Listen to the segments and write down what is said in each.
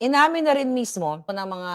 Inamin na rin mismo ng mga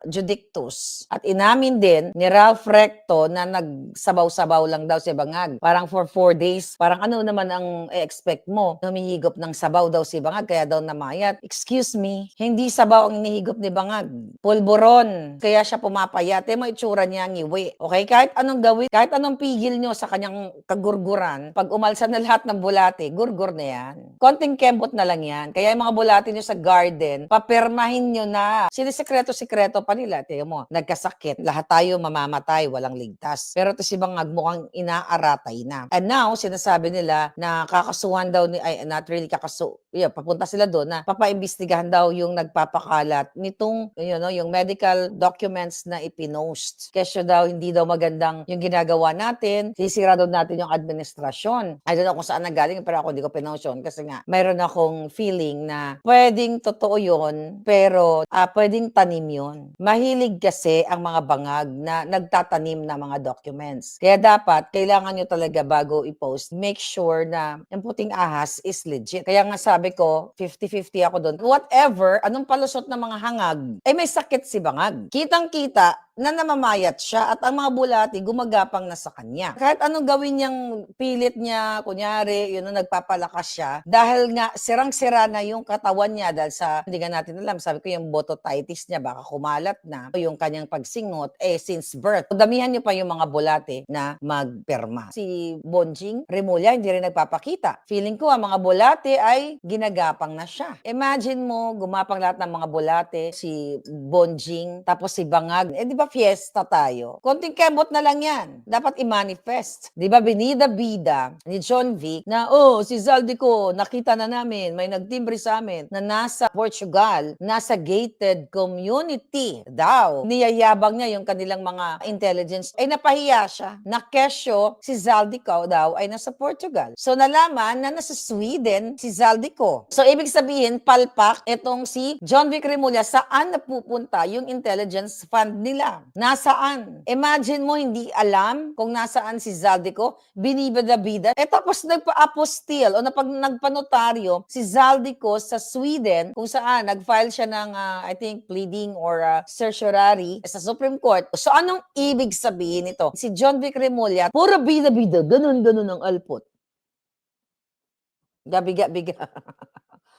judictus at inamin din ni Ralph Recto na nagsabaw-sabaw lang daw si Bangag. Parang for 4 days, parang ano naman ang expect mo? Humihigop ng sabaw daw si Bangag kaya daw namayat. Excuse me, hindi sabaw ang inihigop ni Bangag. Pulburon. Kaya siya pumapayat. Mo itsura niya ngiwi. Okay? Kahit anong gawin, kahit anong pigil nyo sa kanyang kagurguran, pag umalsa na lahat ng bulate, gurgur na yan. Konting kembot na lang yan. Kaya yung mga bulate nyo sa garden, papirmahin nyo na. Sinisikreto-sikreto pa nila. Tingnan mo, nagkasakit. Lahat tayo mamamatay, walang ligtas. Pero ito si Bangag mukhang inaaratay na. And now, sinasabi nila na kakasuhan daw ni, ay, not really papunta sila doon na papaimbestigahan daw yung nagpapakalat nitong, yung medical documents na ipinost. Kesyo daw, hindi daw magandang yung ginagawa natin. Sisira daw natin yung administrasyon. I don't know kung saan nagaling, pero ako hindi ko pinost yun kasi nga, mayroon akong feeling na pwedeng totoo yun, pero pwedeng tanim yun. Mahilig kasi ang mga bangag na nagtatanim ng mga documents. Kaya dapat, kailangan nyo talaga bago i-post, make sure na yung puting ahas is legit. Kaya nga sabi ko, 50-50 ako doon. Whatever, anong palusot ng mga hangag, ay may sakit si bangag. Kitang-kita na namamayat siya at ang mga bulati gumagapang na sa kanya. Kahit anong gawin niyang pilit niya, kunyari, nagpapalakas siya, dahil nga sirang-sira na yung katawan niya dahil sa, hindi nga natin alam, sabi ko yung bototitis niya, baka kumalat na, yung kanyang pagsingot, since birth. Damihan niyo pa yung mga bulate na magperma. Si Bonjing Remulla, hindi rin nagpapakita. Feeling ko, ang mga bulate ay ginagapang na siya. Imagine mo, gumapang lahat ng mga bulate, si Bonjing, tapos si Bangag, di ba fiesta tayo? Konting kembot na lang yan. Dapat i-manifest. Di ba binida-bida ni John Vic na, si Zaldico, nakita na namin, may nagtimbre sa amin na nasa Portugal, nasa gated community daw. Niyayabang niya yung kanilang mga intelligence. Ay napahiya siya. Na kesyo, si Zaldico daw ay nasa Portugal. So nalaman na nasa Sweden si Zaldico. So ibig sabihin, palpak itong si John Vic Remulla saan napupunta yung intelligence fund nila. Nasaan? Imagine mo, hindi alam kung nasaan si Zaldico, binibida-bida. Tapos nagpa-apostil o nagpanotaryo si Zaldico sa Sweden kung saan nag-file siya ng, I think, pleading or certiorari sa Supreme Court. So anong ibig sabihin nito? Si John Vic Remulla, puro bida-bida, ganun-ganun ang alpot. Gabiga-biga.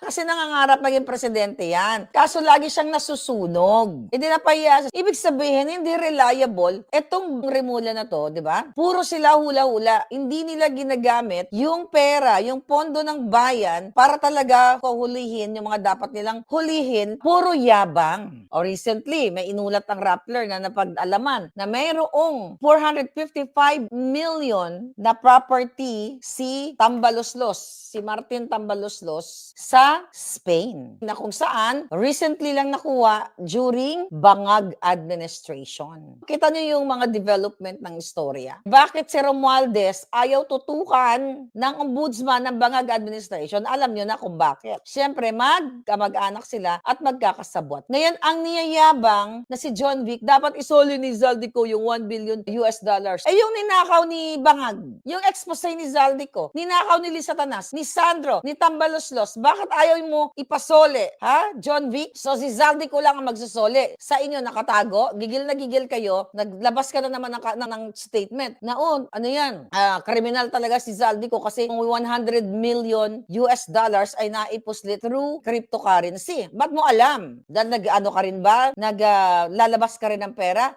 Kasi nangangarap maging presidente yan. Kaso lagi siyang nasusunog. Hindi napahiya. Ibig sabihin, hindi reliable. Etong Remulla na to, di ba? Puro sila hula-hula. Hindi nila ginagamit yung pera, yung pondo ng bayan para talaga hulihin yung mga dapat nilang hulihin. Puro yabang. O recently, may inulat ang Rappler na napag-alaman na mayroong 455 million na property si Tambaloslos, si Martin Tambaloslos sa Spain, na kung saan recently lang nakuha during Bangag administration. Kita niyo yung mga development ng istorya. Bakit si Romualdez ayaw tutukan ng ombudsman ng Bangag administration? Alam niyo na kung bakit. Siyempre, mag-anak sila at magkakasabot. Ngayon, ang niyayabang na si John Vic, dapat isoli ni Zaldico yung $1 billion. Yung ninakaw ni Bangag, yung expose ni Zaldico, ninakaw ni Lisa Tanas, ni Sandro, ni Tambaloslos, bakit ayaw mo ipasole, ha? John Vic? So si Zaldico lang ang magsusole. Sa inyo nakatago, gigil na gigil kayo, naglabas ka na naman ng statement na ano yan, kriminal talaga si Zaldico kasi kung $100 million ay naipuslit through cryptocurrency. Ba't mo alam? Dahil nag-ano ka rin ba? Lalabas ka rin ng pera?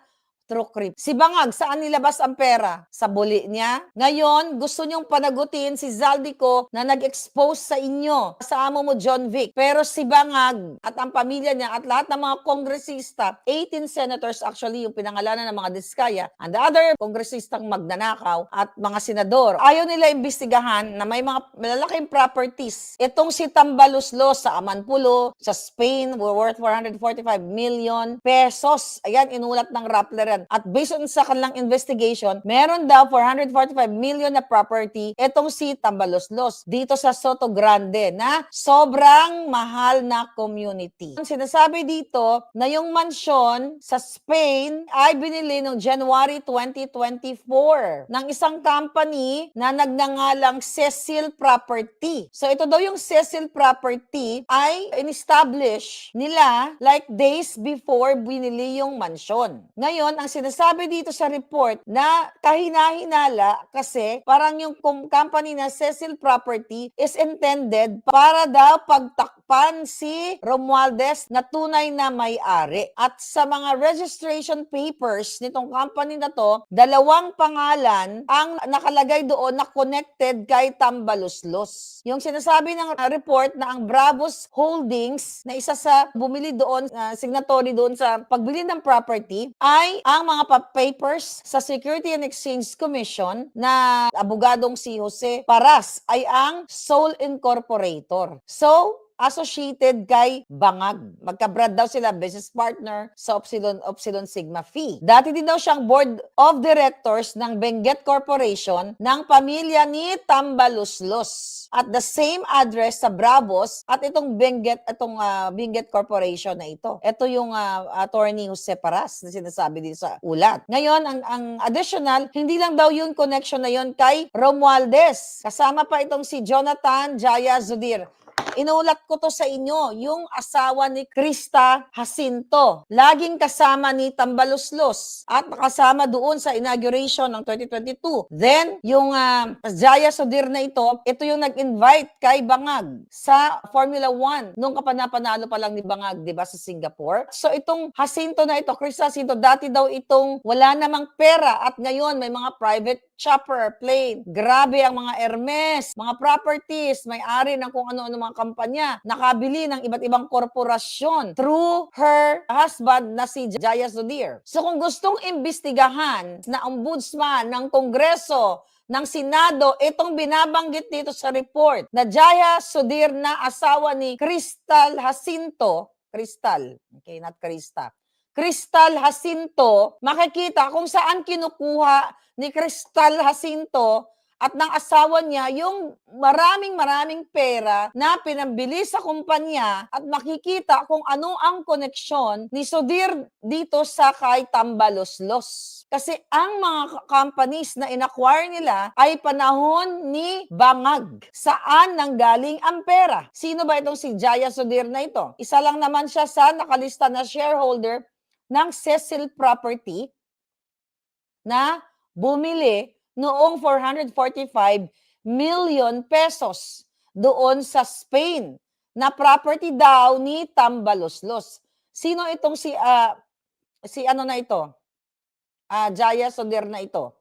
True creep. Si Bangag, saan nilabas ang pera? Sa buli niya. Ngayon, gusto niyong panagutin si Zaldico na nag-expose sa inyo, sa amo mo John Vic. Pero si Bangag at ang pamilya niya at lahat ng mga kongresista, 18 senators actually yung pinangalanan ng mga Diskaya, and the other kongresistang magnanakaw at mga senador, ayaw nila imbestigahan na may mga malalaking properties. Itong si Tambaloslos sa Amanpulo, sa Spain, worth 445 million pesos. Ayan, inulat ng Rappler kapaligiran. At based on sa kanilang investigation, meron daw 445 million na property itong si Tambaloslos dito sa Soto Grande na sobrang mahal na community. Sinasabi dito na yung mansyon sa Spain ay binili noong January 2024 ng isang company na nagngangalang Cecil Property. So ito daw yung Cecil Property ay in-establish nila like days before binili yung mansyon. Ngayon, ang sinasabi dito sa report na kahina-hinala kasi parang yung company na Cecil Property is intended para daw pagtakpan si Romualdez na tunay na may-ari. At sa mga registration papers nitong company na to, 2 pangalan ang nakalagay doon na connected kay Tambaloslos. Yung sinasabi ng report na ang Bravos Holdings na isa sa bumili doon, signatory doon sa pagbili ng property ay ang mga papers sa Security and Exchange Commission na abogadong si Jose Paras ay ang sole incorporator. So, associated kay Bangag. Magka-brand daw sila, business partner sa Upsilon Sigma Phi. Dati din daw siyang board of directors ng Benguet Corporation ng pamilya ni Tambaloslos. At the same address sa Bravos at itong Benguet Corporation na ito. Ito yung attorney Jose Paras na sinasabi din sa ulat. Ngayon, ang additional, hindi lang daw yung connection na yun kay Romualdez. Kasama pa itong si Jonathan Jaya Zudir. Inulat ko to sa inyo, yung asawa ni Krista Jacinto. Laging kasama ni Tambaloslos at kasama doon sa inauguration ng 2022. Then, yung Jaya Sodir na ito yung nag-invite kay Bangag sa Formula 1 nung kapanapanalo pa lang ni Bangag, di ba, sa Singapore. So, itong Jacinto na ito, Krista Jacinto, dati daw itong wala namang pera at ngayon may mga private chopper, plane. Grabe ang mga Hermes, mga properties, may-ari ng kung ano-ano mga kampanya, nakabili ng iba't ibang korporasyon through her husband na si Jaya Sodir. So kung gustong imbestigahan na ombudsman ng Kongreso, ng Senado, itong binabanggit dito sa report na Jaya Sodir na asawa ni Crystal Jacinto, Crystal, okay, not Krista, Crystal Jacinto, makikita kung saan kinukuha ni Crystal Jacinto at ng asawa niya yung maraming pera na pinambili sa kumpanya at makikita kung ano ang koneksyon ni Sodir dito sa kay Tambaloslos. Kasi ang mga companies na inacquire nila ay panahon ni Bangag. Saan nanggaling ang pera? Sino ba itong si Jaya Sodir na ito? Isa lang naman siya sa nakalista na shareholder ng Cecil Property na bumili noong 445 million pesos doon sa Spain na property daw ni Tambaloslos. Sino itong si ano na ito? Jaya Sodir na ito.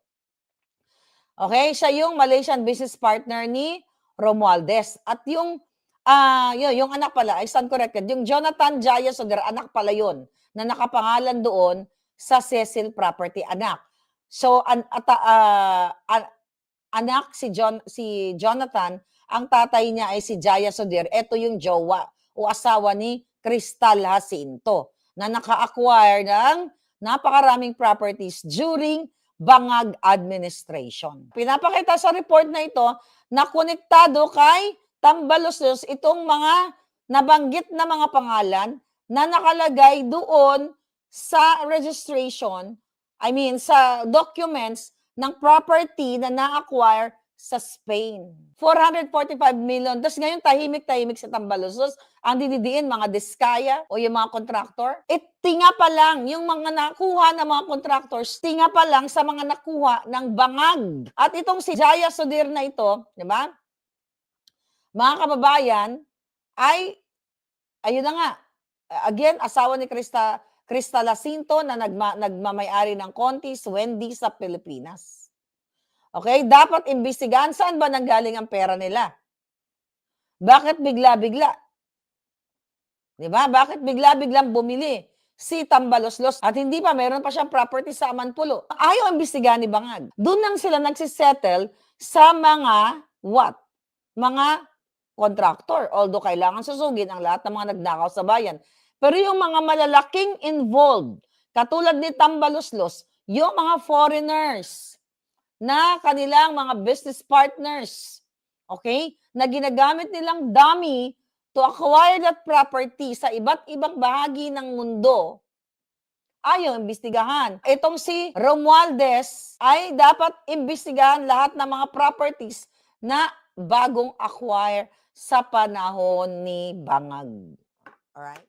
Okay, siya yung Malaysian business partner ni Romualdez. At yung anak pala, I stand corrected, yung Jonathan Jaya Sodir, anak pala yun, na nakapangalan doon sa Cecil Property, anak. So, anak si Jonathan, ang tatay niya ay si Jaya Sodir. Ito yung jowa o asawa ni Crystal Jacinto na naka-acquire ng napakaraming properties during Bangag administration. Pinapakita sa report na ito na konektado kay Tambaloslos itong mga nabanggit na mga pangalan na nakalagay doon sa registration, sa documents ng property na na-acquire sa Spain. 445 million. Tapos ngayon tahimik-tahimik sa Tambaloslos. Ang dinidiin, mga Diskaya o yung mga contractor. Tinga pa lang, yung mga nakuha ng mga contractors, tinga pa lang sa mga nakuha ng Bangag. At itong si Jaya Sodir na ito, di ba? Mga kababayan, ayun na nga, again, asawa ni Crystal Jacinto na nagmamayari ng Contis, Wendy sa Pilipinas. Okay? Dapat imbestigahan saan ba nanggaling ang pera nila. Bakit bigla-bigla? Diba? Bakit bigla-biglang bumili si Tambaloslos at hindi pa, meron pa siyang property sa Amanpulo. Ayaw imbestigahan ni Bangag. Doon lang sila nagsisettle sa mga what? Mga contractor. Although kailangan susugin ang lahat ng mga nagnakaw sa bayan. Pero yung mga malalaking involved, Katulad ni Tambaluslos, yung mga foreigners na kanilang mga business partners, okay, na ginagamit nilang dummy to acquire that property sa iba't ibang bahagi ng mundo, ayaw imbestigahan. Itong si Romualdez ay dapat imbestigahan lahat ng mga properties na bagong acquire sa panahon ni Bangag. Alright?